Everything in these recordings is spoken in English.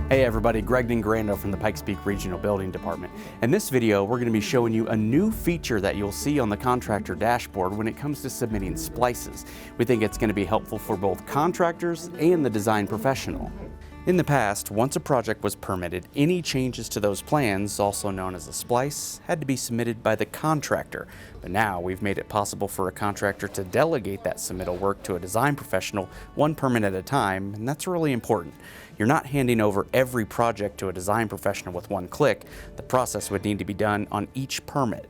Hey everybody, Greg Grando from the Pikes Peak Regional Building Department. In this video, we're going to be showing you a new feature that you'll see on the contractor dashboard when it comes to submitting splices. We think it's going to be helpful for both contractors and the design professional. In the past, once a project was permitted, any changes to those plans, also known as a splice, had to be submitted by the contractor. But now we've made it possible for a contractor to delegate that submittal work to a design professional one permit at a time, and that's really important. You're not handing over every project to a design professional with one click. The process would need to be done on each permit.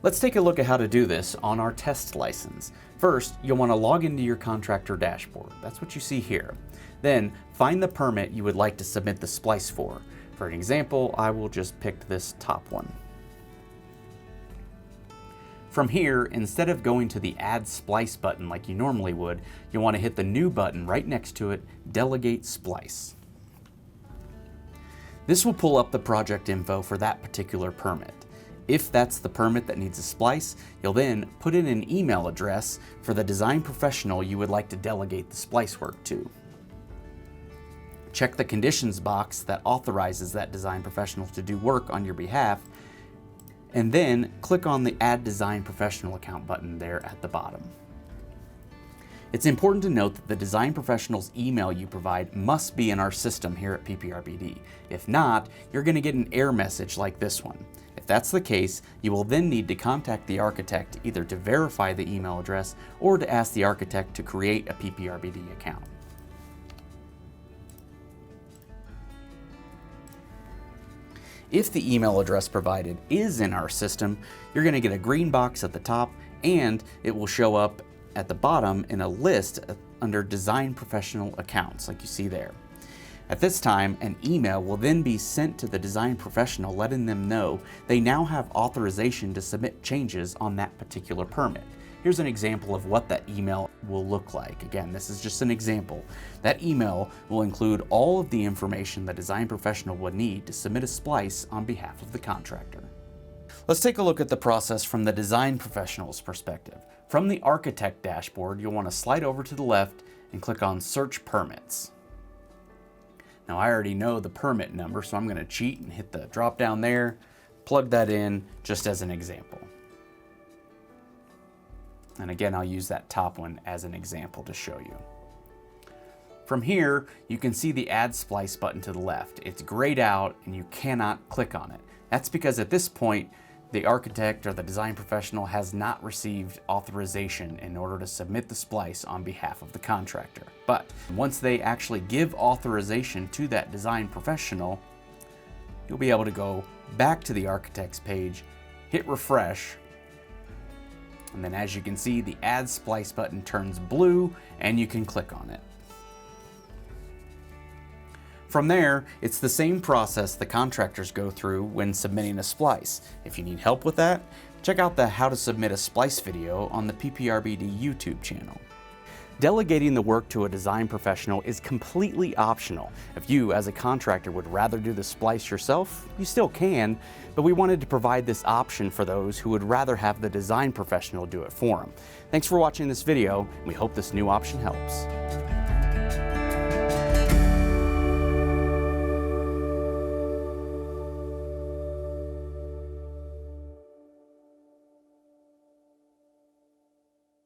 Let's take a look at how to do this on our test license. First, you'll want to log into your contractor dashboard. That's what you see here. Then, find the permit you would like to submit the splice for. For an example, I will just pick this top one. From here, instead of going to the Add Splice button like you normally would, you'll want to hit the new button right next to it, Delegate Splice. This will pull up the project info for that particular permit. If that's the permit that needs a splice, you'll then put in an email address for the design professional you would like to delegate the splice work to. Check the conditions box that authorizes that design professional to do work on your behalf, and then click on the Add Design Professional Account button there at the bottom. It's important to note that the design professional's email you provide must be in our system here at PPRBD. If not, you're going to get an error message like this one. If that's the case, you will then need to contact the architect either to verify the email address or to ask the architect to create a PPRBD account. If the email address provided is in our system, you're going to get a green box at the top, and it will show up at the bottom in a list under Design Professional Accounts, like you see there. At this time, an email will then be sent to the design professional letting them know they now have authorization to submit changes on that particular permit. Here's an example of what that email will look like. Again, this is just an example. That email will include all of the information the design professional would need to submit a splice on behalf of the contractor. Let's take a look at the process from the design professional's perspective. From the architect dashboard, you'll want to slide over to the left and click on Search Permits. Now, I already know the permit number, so I'm going to cheat and hit the drop down there, plug that in just as an example. And again, I'll use that top one as an example to show you. From here, you can see the Add Splice button to the left. It's grayed out and you cannot click on it. That's because at this point, the architect or the design professional has not received authorization in order to submit the splice on behalf of the contractor. But once they actually give authorization to that design professional, you'll be able to go back to the architect's page, hit refresh, and then as you can see, the Add Splice button turns blue and you can click on it. From there, it's the same process the contractors go through when submitting a splice. If you need help with that, check out the How to Submit a Splice video on the PPRBD YouTube channel. Delegating the work to a design professional is completely optional. If you, as a contractor, would rather do the splice yourself, you still can, but we wanted to provide this option for those who would rather have the design professional do it for them. Thanks for watching this video, and we hope this new option helps.